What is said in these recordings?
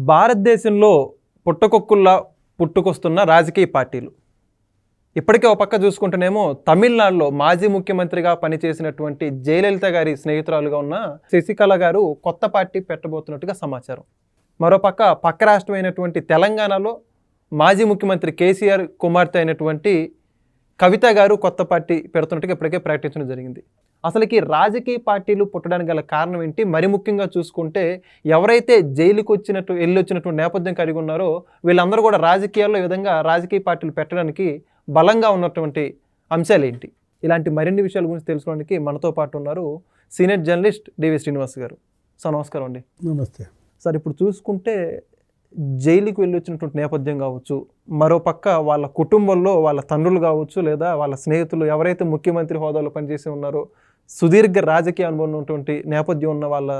భారతదేశంలో పుట్టకొక్కుల్లా పుట్టుకొస్తున్న రాజకీయ పార్టీలు. ఇప్పటికే ఒక పక్క చూసుకుంటేనేమో తమిళనాడులో మాజీ ముఖ్యమంత్రిగా పనిచేసినటువంటి జయలలిత గారి స్నేహితురాలుగా ఉన్న శశికళ గారు కొత్త పార్టీ పెట్టబోతున్నట్టుగా సమాచారం. మరోపక్క పక్క రాష్ట్రమైనటువంటి తెలంగాణలో మాజీ ముఖ్యమంత్రి కేసీఆర్ కుమార్తె అయినటువంటి కవిత గారు కొత్త పార్టీ పెడుతున్నట్టుగా ఇప్పటికే ప్రకటించడం జరిగింది. అసలుకి రాజకీయ పార్టీలు పుట్టడానికి గల కారణం ఏంటి? మరి ముఖ్యంగా చూసుకుంటే ఎవరైతే జైలుకి వెళ్ళొచ్చినటువంటి నేపథ్యం కలిగి ఉన్నారో వీళ్ళందరూ కూడా రాజకీయాల్లో ఈ విధంగా రాజకీయ పార్టీలు పెట్టడానికి బలంగా ఉన్నటువంటి అంశాలు ఏంటి? ఇలాంటి మరిన్ని విషయాల గురించి తెలుసుకోవడానికి మనతో పాటు ఉన్నారు సీనియర్ జర్నలిస్ట్ డివి శ్రీనివాస్ గారు. సార్ నమస్కారం అండి. నమస్తే సార్, ఇప్పుడు చూసుకుంటే జైలుకి వెళ్ళొచ్చినటువంటి నేపథ్యం కావచ్చు, మరోపక్క వాళ్ళ కుటుంబంలో వాళ్ళ తండ్రులు కావచ్చు లేదా వాళ్ళ స్నేహితులు ఎవరైతే ముఖ్యమంత్రి హోదాలో పనిచేసి ఉన్నారో సుదీర్ఘ రాజకీయ అనుభవం ఉన్నటువంటి నేపథ్యం ఉన్న వాళ్ళ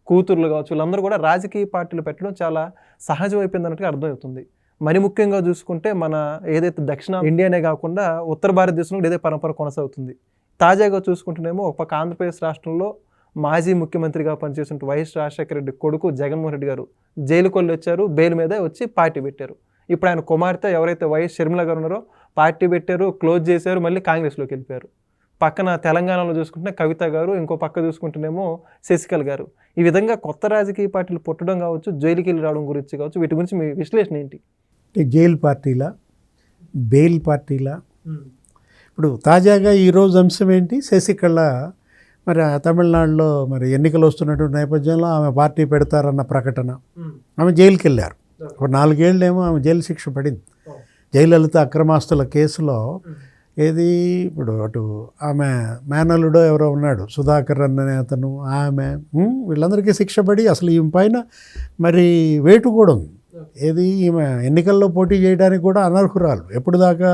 కూతుర్లు కావచ్చు, వీళ్ళందరూ కూడా రాజకీయ పార్టీలు పెట్టడం చాలా సహజం అయిపోయిందన్నట్టుగా అర్థమవుతుంది. మరి ముఖ్యంగా చూసుకుంటే మన ఏదైతే దక్షిణ ఇండియానే కాకుండా ఉత్తర భారతదేశంలో ఇదే పరంపర కొనసాగుతుంది. తాజాగా చూసుకుంటేనేమో ఒక పక్క ఆంధ్రప్రదేశ్ రాష్ట్రంలో మాజీ ముఖ్యమంత్రిగా పనిచేసిన వైఎస్ రాజశేఖర రెడ్డి కొడుకు జగన్మోహన్ రెడ్డి గారు జైలుకి వెళ్ళి వచ్చారు, బెయిల్ మీద వచ్చి పార్టీ పెట్టారు. ఇప్పుడు ఆయన కుమార్తె ఎవరైతే వైఎస్ షర్మిల గారు ఉన్నారో పార్టీ పెట్టారు, క్లోజ్ చేశారు, మళ్ళీ కాంగ్రెస్లోకి వెళ్ళిపోయారు. పక్కన తెలంగాణలో చూసుకుంటే కవిత గారు, ఇంకో పక్క చూసుకుంటేనేమో శశికళ గారు. ఈ విధంగా కొత్త రాజకీయ పార్టీలు పుట్టడం కావచ్చు, జైలుకి వెళ్ళి రావడం గురించి కావచ్చు, వీటి గురించి మీ విశ్లేషణ ఏంటి? జైలు పార్టీలా, బెయిల్ పార్టీలా? ఇప్పుడు తాజాగా ఈరోజు అంశం ఏంటి? శశికళ మరి తమిళనాడులో మరి ఎన్నికలు వస్తున్నటువంటి నేపథ్యంలో ఆమె పార్టీ పెడతారన్న ప్రకటన. ఆమె జైలుకి వెళ్ళారు. ఒక 4 ఏళ్ళేమో ఆమె జైలు శిక్ష పడింది. జయలలిత అక్రమాస్తుల కేసులో. ఏది ఇప్పుడు అటు ఆమె మేనల్లుడో ఎవరో ఉన్నాడు, సుధాకర్ అనే అతను, ఆమె, వీళ్ళందరికీ శిక్ష పడి అసలు ఈమె పైన మరి వేటు కూడా ఉంది. ఏది ఈమె ఎన్నికల్లో పోటీ చేయడానికి కూడా అనర్హురాలు. ఎప్పుడు దాకా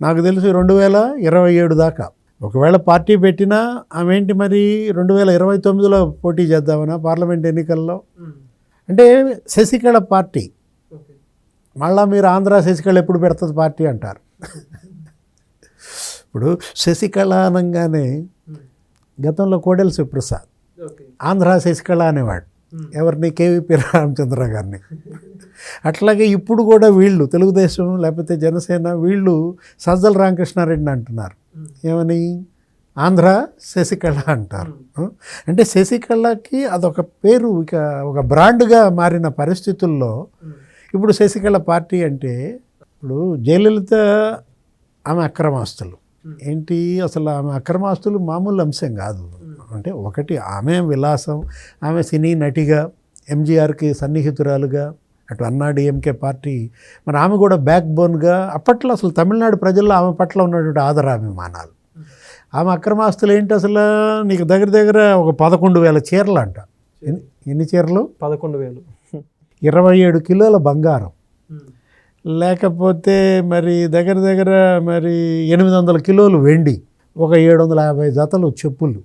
నాకు తెలిసి 2027 దాకా. ఒకవేళ పార్టీ పెట్టినా ఆమె ఏంటి మరి 2029లో పోటీ చేద్దామన్నా పార్లమెంట్ ఎన్నికల్లో. అంటే శశికళ పార్టీ, మళ్ళీ మీరు ఆంధ్ర శశికళ ఎప్పుడు పెడుతుంది పార్టీ అంటారు. ఇప్పుడు శశికళ అనగానే గతంలో కోడెల శివప్రసాద్ ఆంధ్ర శశికళ అనేవాడు. ఎవరిని? కేవీపీ రామచంద్ర గారిని. అట్లాగే ఇప్పుడు కూడా వీళ్ళు తెలుగుదేశం లేకపోతే జనసేన వీళ్ళు సజ్జల రామకృష్ణారెడ్డిని అంటున్నారు. ఏమని? ఆంధ్ర శశికళ అంటారు. అంటే శశికళకి అదొక పేరు, ఇక ఒక బ్రాండ్గా మారిన పరిస్థితుల్లో ఇప్పుడు శశికళ పార్టీ అంటే, ఇప్పుడు జయలలిత ఆమె అక్రమాస్తులు ఏంటి? అసలు ఆమె అక్రమాస్తులు మామూలు అంశం కాదు. అంటే ఒకటి ఆమె విలాసం, ఆమె సినీ నటిగా ఎంజీఆర్కి సన్నిహితురాలుగా, అటు అన్నాడీఎంకే పార్టీ, మరి ఆమె కూడా బ్యాక్ బోన్గా అప్పట్లో అసలు తమిళనాడు ప్రజల్లో ఆమె పట్ల ఉన్నటువంటి ఆదరాభిమానాలు. ఆమె అక్రమాస్తులు ఏంటి అసలు? నీకు దగ్గర దగ్గర ఒక 11,000 చీరలు అంట. ఎన్ని చీరలు? 11,000. 27 కిలోల బంగారం, లేకపోతే మరి దగ్గర దగ్గర మరి 800 కిలోలు వెండి, ఒక 750 జతలు చెప్పులు,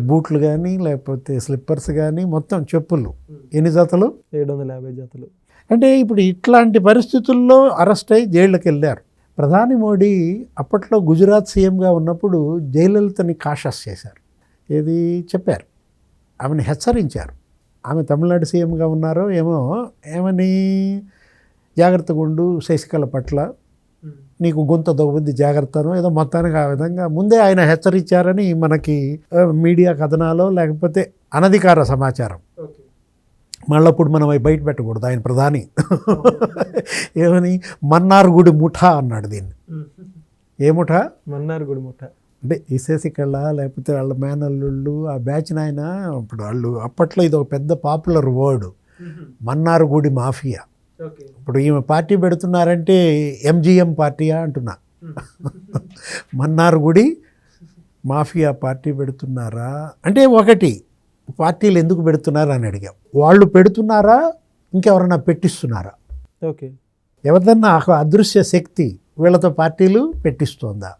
బూట్లు కానీ లేకపోతే స్లిప్పర్స్ కానీ, మొత్తం చెప్పులు ఎన్ని జతలు? 750 జతలు. అంటే ఇప్పుడు ఇట్లాంటి పరిస్థితుల్లో అరెస్ట్ అయ్యి జైళ్ళకి వెళ్ళారు. ప్రధాని మోడీ అప్పట్లో గుజరాత్ సీఎంగా ఉన్నప్పుడు జయలలితని కాషస్ చేశారు. ఏది చెప్పారు? ఆమెను హెచ్చరించారు. ఆమె తమిళనాడు సీఎంగా ఉన్నారో ఏమని, జాగ్రత్తగా ఉండు శశికళ పట్ల, నీకు గొంత దొబ్బుద్ది జాగ్రత్తను, ఏదో మొత్తానికి ఆ విధంగా ముందే ఆయన హెచ్చరించారని మనకి మీడియా కథనాలో లేకపోతే అనధికార సమాచారం. మళ్ళీ ఇప్పుడు మనం అవి బయట పెట్టకూడదు. ఆయన ప్రధాని ఏమని, మన్నార్గుడి ముఠా అన్నాడు దీన్ని. ఏ ముఠా? మన్నార్గుడి ముఠా. అంటే ఈ శశికళ లేకపోతే వాళ్ళ మేనల్లుళ్ళు ఆ బ్యాచ్ నాయన, ఇప్పుడు వాళ్ళు అప్పట్లో ఇది ఒక పెద్ద పాపులర్ వర్డ్, మన్నార్గుడి మాఫియా. ఇప్పుడు ఈమె పార్టీ పెడుతున్నారంటే ఎంజిఎం పార్టీయా అంటున్నా. మన్నార్గుడి మాఫియా పార్టీ పెడుతున్నారా అంటే, ఒకటి పార్టీలు ఎందుకు పెడుతున్నారు అని అడిగాం. వాళ్ళు పెడుతున్నారా, ఇంకెవరన్నా పెట్టిస్తున్నారా? ఓకే, ఎవరిదన్నా అదృశ్య శక్తి వీళ్ళతో పార్టీలు పెట్టిస్తోందా?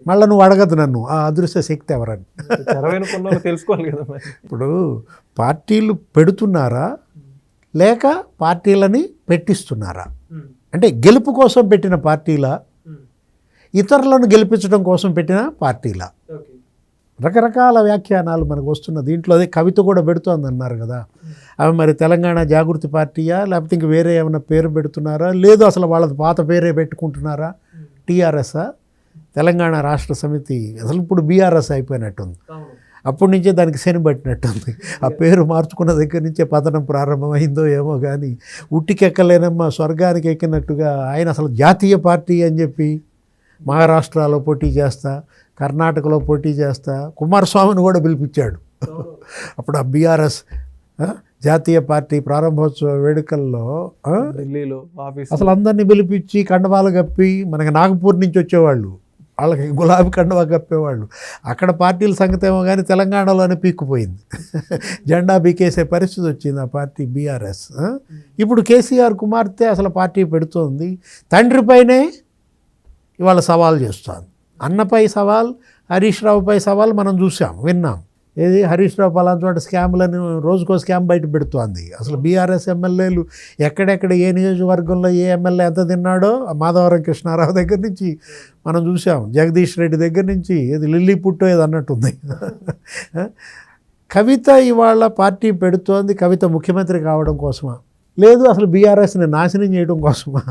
మళ్ళీ నువ్వు అడగదు నన్ను ఆ అదృశ్య శక్తి ఎవరని. తెలుసుకోవాలి కదా. ఇప్పుడు పార్టీలు పెడుతున్నారా లేక పార్టీలని పెట్టిస్తున్నారా? అంటే గెలుపు కోసం పెట్టిన పార్టీలా, ఇతరులను గెలిపించడం కోసం పెట్టిన పార్టీలా? రకరకాల వ్యాఖ్యానాలు మనకు వస్తున్న దీంట్లో అదే కవిత కూడా పెడుతోంది అన్నారు కదా, అవి మరి తెలంగాణ జాగృతి పార్టీయా లేకపోతే ఇంక వేరే ఏమైనా పేరు పెడుతున్నారా, లేదు అసలు వాళ్ళది పాత పేరే పెట్టుకుంటున్నారా, టీఆర్ఎస్ఆ తెలంగాణ రాష్ట్ర సమితి, అసలు ఇప్పుడు బీఆర్ఎస్ అయిపోయినట్టుంది, అప్పటి నుంచే దానికి శని పట్టినట్టుంది, ఆ పేరు మార్చుకున్న దగ్గర నుంచే పతనం ప్రారంభమైందో ఏమో కానీ ఉట్టికెక్కలేనమ్మా స్వర్గానికి ఎక్కినట్టుగా ఆయన అసలు జాతీయ పార్టీ అని చెప్పి మహారాష్ట్రలో పోటీ చేస్తా, కర్ణాటకలో పోటీ చేస్తా, కుమారస్వామిని కూడా పిలిపించాడు. అప్పుడు ఆ బీఆర్ఎస్ జాతీయ పార్టీ ప్రారంభోత్సవ వేడుకల్లో ఢిల్లీలో ఆఫీస్ అసలు అందరినీ పిలిపించి కండవాలు కప్పి, మనకి నాగపూర్ నుంచి వచ్చేవాళ్ళు వాళ్ళకి గులాబీ కండవా కప్పేవాళ్ళు, అక్కడ పార్టీల సంగతి ఏమో కానీ తెలంగాణలోనే పీక్కుపోయింది, జెండా బీకేసే పరిస్థితి వచ్చింది ఆ పార్టీ బీఆర్ఎస్. ఇప్పుడు కేసీఆర్ కుమార్తె అసలు పార్టీ పెడుతోంది, తండ్రిపైనే ఇవాళ సవాల్ చేస్తుంది, అన్నపై సవాల్, హరీష్ రావుపై సవాల్ మనం చూసాం విన్నాం. ఏది హరీష్ రావు పలానా చోట స్కామ్లను రోజుకో స్కామ్ బయట పెడుతోంది. అసలు బీఆర్ఎస్ ఎమ్మెల్యేలు ఎక్కడెక్కడ ఏ నియోజకవర్గంలో ఏ ఎమ్మెల్యే ఎంత తిన్నాడో మాధవరం కృష్ణారావు దగ్గర నుంచి మనం చూసాం, జగదీష్ రెడ్డి దగ్గర నుంచి ఏది లిల్లీ పుట్టో ఏది అన్నట్టుంది. కవిత ఇవాళ పార్టీ పెడుతోంది, కవిత ముఖ్యమంత్రి కావడం కోసమా, లేదు అసలు బీఆర్ఎస్ని నాశనం చేయడం కోసమా,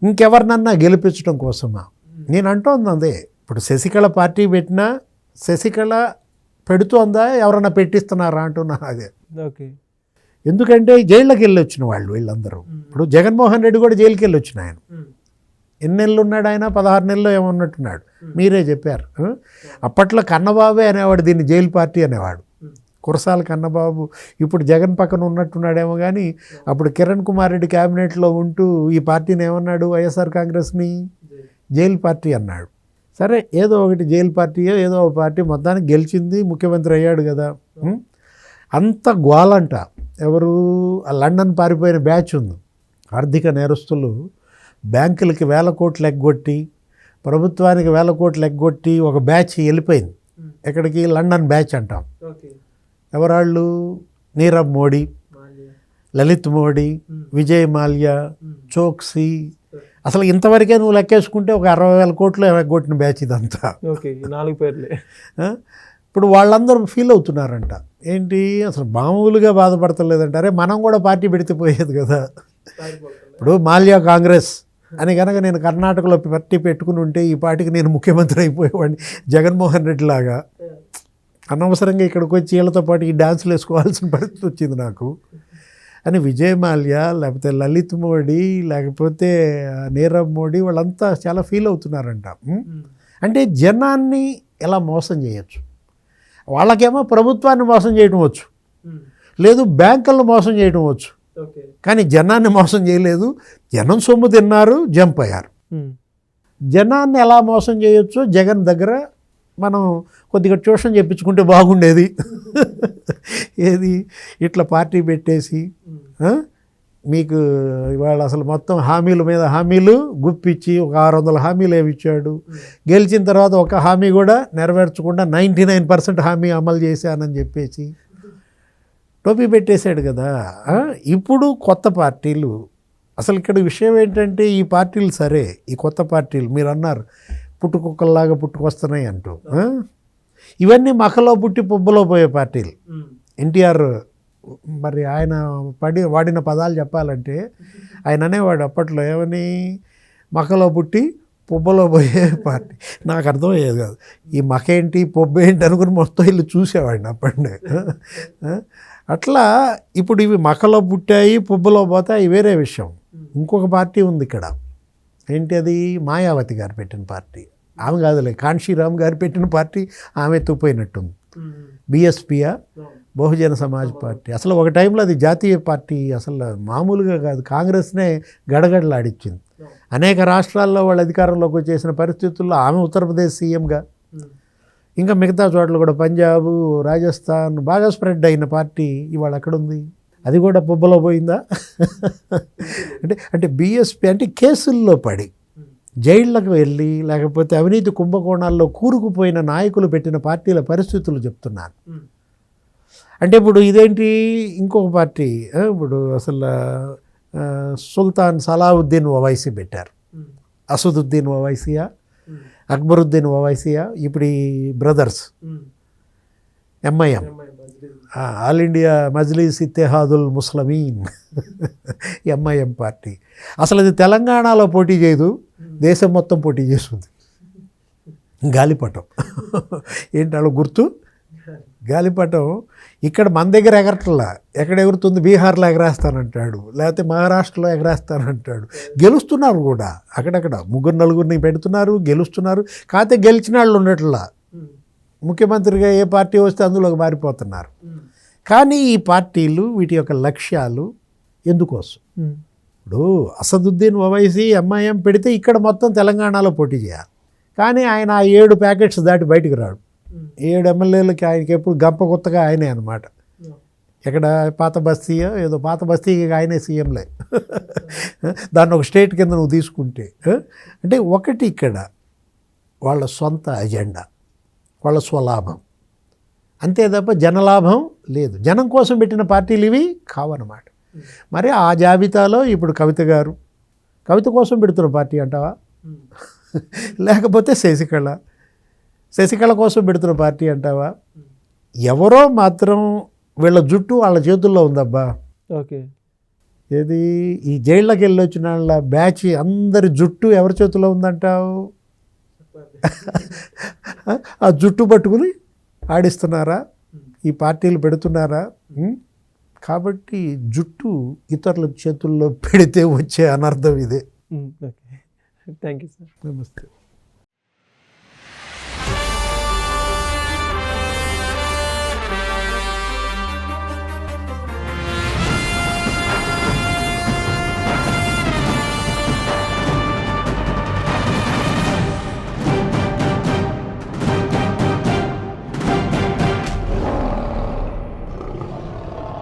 ఇంకెవరినన్నా గెలిపించడం కోసమా? నేను అంటోంది అదే, ఇప్పుడు శశికళ పార్టీ పెట్టినా శశికళ పెడుతోందా ఎవరన్నా పెట్టిస్తున్నారా అంటున్నా అదే. ఓకే, ఎందుకంటే జైళ్ళకి వెళ్ళి వచ్చిన వాళ్ళు వీళ్ళందరూ. ఇప్పుడు జగన్మోహన్ రెడ్డి కూడా జైలుకి వెళ్ళి వచ్చిన ఆయన, ఎన్ని నెలలు ఉన్నాడు ఆయన, 16 నెలలు ఏమన్నట్టున్నాడు, మీరే చెప్పారు. అప్పట్లో కన్నబాబే అనేవాడు దీన్ని జైలు పార్టీ అనేవాడు, కురసాల కన్నబాబు. ఇప్పుడు జగన్ పక్కన ఉన్నట్టున్నాడేమో కానీ అప్పుడు కిరణ్ కుమార్ రెడ్డి క్యాబినెట్లో ఉంటూ ఈ పార్టీని ఏమన్నాడు, వైఎస్ఆర్ కాంగ్రెస్ని జైలు పార్టీ అన్నాడు. సరే ఏదో ఒకటి జైలు పార్టీయో ఏదో ఒక పార్టీ మొత్తానికి గెలిచింది, ముఖ్యమంత్రి అయ్యాడు కదా. అంత గోలంట. ఎవరు ఆ లండన్ పారిపోయిన బ్యాచ్ ఉంది, ఆర్థిక నేరస్తులు బ్యాంకులకి 1000 కోట్లు ఎగ్గొట్టి ప్రభుత్వానికి 1000 కోట్లు ఎగ్గొట్టి ఒక బ్యాచ్ వెళ్ళిపోయింది. ఎక్కడికి? లండన్ బ్యాచ్ అంటాం. ఎవరాళ్ళు? నీరవ్ మోడీ, లలిత్ మోడీ, విజయ్ మాల్యా, చోక్సీ. అసలు ఇంతవరకే నువ్వు లెక్కేసుకుంటే ఒక 60,000 కోట్లు ఎగ్గొట్టిన బ్యాచ్ ఇదంతా. ఓకే, 4 పేర్లే. ఇప్పుడు వాళ్ళందరూ ఫీల్ అవుతున్నారంట, ఏంటి అసలు మామూలుగా బాధపడతలేదంట, అరే మనం కూడా పార్టీ పెడితే పోయేది కదా. ఇప్పుడు మాల్యా కాంగ్రెస్ అని కనుక నేను కర్ణాటకలో పార్టీ పెట్టుకుని ఉంటే ఈ పార్టీకి నేను ముఖ్యమంత్రి అయిపోయేవాడిని, జగన్మోహన్ రెడ్డి లాగా. అనవసరంగా ఇక్కడికి వచ్చి వీళ్ళతో పాటు ఈ డాన్సులు వేసుకోవాల్సిన పరిస్థితి వచ్చింది నాకు అని విజయ్ మాల్యా, లేకపోతే లలిత్ మోడీ, లేకపోతే నీరవ్ మోడీ వాళ్ళంతా చాలా ఫీల్ అవుతున్నారంట. అంటే జనాన్ని ఎలా మోసం చేయొచ్చు, వాళ్ళకేమో ప్రభుత్వాన్ని మోసం చేయడం వచ్చు, లేదు బ్యాంకులను మోసం చేయడం వచ్చు, కానీ జనాన్ని మోసం చేయలేదు. జనం సొమ్ము తిన్నారు, జంప్ అయ్యారు. జనాన్ని ఎలా మోసం చేయొచ్చో జగన్ దగ్గర మనం కొద్దిగా ట్యూషన్ చెప్పించుకుంటే బాగుండేది. ఏది ఇట్లా పార్టీ పెట్టేసి మీకు ఇవాళ అసలు మొత్తం హామీల మీద హామీలు గుప్పిచ్చి ఒక 600 హామీలు ఏమి ఇచ్చాడు, గెలిచిన తర్వాత ఒక హామీ కూడా నెరవేర్చకుండా 99% హామీ అమలు చేశానని చెప్పేసి టోపీ పెట్టేశాడు కదా. ఇప్పుడు కొత్త పార్టీలు, అసలు ఇక్కడ విషయం ఏంటంటే ఈ పార్టీలు సరే, ఈ కొత్త పార్టీలు మీరు అన్నారు పుట్టుకుక్కల్లాగా పుట్టుకొస్తున్నాయి అంటూ, ఇవన్నీ మఖలో పుట్టి పుబ్బలో పోయే పార్టీలు. ఎన్టీఆర్ మరి ఆయన వాడిన పదాలు చెప్పాలంటే ఆయన అనేవాడు అప్పట్లో, ఏమని, మఖలో పుట్టి పుబ్బలో పోయే పార్టీ. నాకు అర్థమయ్యేది కాదు, ఈ మఖ ఏంటి పొబ్బ ఏంటి అనుకుని మొత్తం ఇల్లు చూసేవాడిని అప్పటినే. అట్లా ఇప్పుడు ఇవి మఖలో పుట్టాయి పుబ్బలో పోతాయి వేరే విషయం. ఇంకొక పార్టీ ఉంది ఇక్కడ, ఏంటి అది? మాయావతి గారు పెట్టిన పార్టీ. ఆమె కాదులే, కాన్షీరామ్ గారు పెట్టిన పార్టీ ఆమె ఎత్తుపోయినట్టుంది. బిఎస్పియా, బహుజన సమాజ్ పార్టీ. అసలు ఒక టైంలో అది జాతీయ పార్టీ, అసలు మామూలుగా కాదు, కాంగ్రెస్నే గడగడలాడిచ్చింది. అనేక రాష్ట్రాల్లో వాళ్ళు అధికారంలోకి వచ్చేసిన పరిస్థితుల్లో ఆమె ఉత్తరప్రదేశ్ సీఎంగా, ఇంకా మిగతా చోట్ల కూడా పంజాబ్, రాజస్థాన్ బాగా స్ప్రెడ్ అయిన పార్టీ ఇవాళ ఎక్కడుంది? అది కూడా పుబ్బలో పోయిందా? అంటే బిఎస్పి అంటే కేసుల్లో పడి జైళ్ళకు వెళ్ళి లేకపోతే అవినీతి కుంభకోణాల్లో కూరుకుపోయిన నాయకులు పెట్టిన పార్టీల పరిస్థితులు చెప్తున్నాను. అంటే ఇప్పుడు ఇదేంటి, ఇంకొక పార్టీ ఇప్పుడు అసలు సుల్తాన్ సలావుద్దీన్ ఓవైసీ పెట్టారు, అసదుద్దీన్ ఓవైసీయా, అక్బరుద్దీన్ ఓవైసీయా, ఇప్పుడు ఈ brothers MIM, all India Majlis Ittehadul Muslimeen MIM party. అసలు అది తెలంగాణలో పోటీ చేయదు, దేశం మొత్తం పోటీ చేస్తుంది. గాలిపటం ఏంటి వాళ్ళు గుర్తు, గాలిపటం ఇక్కడ మన దగ్గర ఎగరట్లా, ఎక్కడ ఎగురుతుంది, బీహార్లో ఎగరేస్తానంటాడు, లేకపోతే మహారాష్ట్రలో ఎగరేస్తానంటాడు. గెలుస్తున్నారు కూడా అక్కడక్కడ, 3-4 పెడుతున్నారు, గెలుస్తున్నారు. కాకపోతే గెలిచిన వాళ్ళు ఉండట్లా, ముఖ్యమంత్రిగా ఏ పార్టీ వస్తే అందులోకి మారిపోతున్నారు. కానీ ఈ పార్టీలు వీటి యొక్క లక్ష్యాలు ఎందుకోసం? ఇప్పుడు అసదుద్దీన్ ఓవైసీ ఎంఐఎం పెడితే ఇక్కడ మొత్తం తెలంగాణలో పోటీ చేయాలి, కానీ ఆయన ఆ 7 ప్యాకెట్స్ దాటి బయటకు రాడు. 7 ఎమ్మెల్యేలకి ఆయనకి ఎప్పుడు గంప కొత్తగా ఆయనే అనమాట. ఎక్కడ పాత బస్తీయో ఏదో, పాత బస్తీకి ఆయనే సీఎంలే. దాన్ని ఒక స్టేట్ కింద నువ్వు తీసుకుంటే, అంటే ఒకటి ఇక్కడ వాళ్ళ సొంత అజెండా, వాళ్ళ స్వలాభం అంతే తప్ప జనలాభం లేదు. జనం కోసం పెట్టిన పార్టీలు ఇవి కావన్నమాట. మరి ఆ జాబితాలో ఇప్పుడు కవిత గారు, కవిత కోసం పెడుతున్న పార్టీ అంటావా? లేకపోతే శశికళ కోసం పెడుతున్న పార్టీ అంటావా? ఎవరో మాత్రం వీళ్ళ జుట్టు వాళ్ళ చేతుల్లో ఉందబ్బా. ఓకే, ఏది ఈ జైళ్ళకి వెళ్ళి వచ్చిన వాళ్ళ బ్యాచ్ అందరి జుట్టు ఎవరి చేతుల్లో ఉందంటావు? ఆ జుట్టు పట్టుకుని ఆడిస్తున్నారా, ఈ పార్టీలు పెడుతున్నారా? కాబట్టి జుట్టు ఇతరుల చేతుల్లో పెడితే వచ్చే అనర్థం ఇదే. Okay, thank you sir. నమస్తే.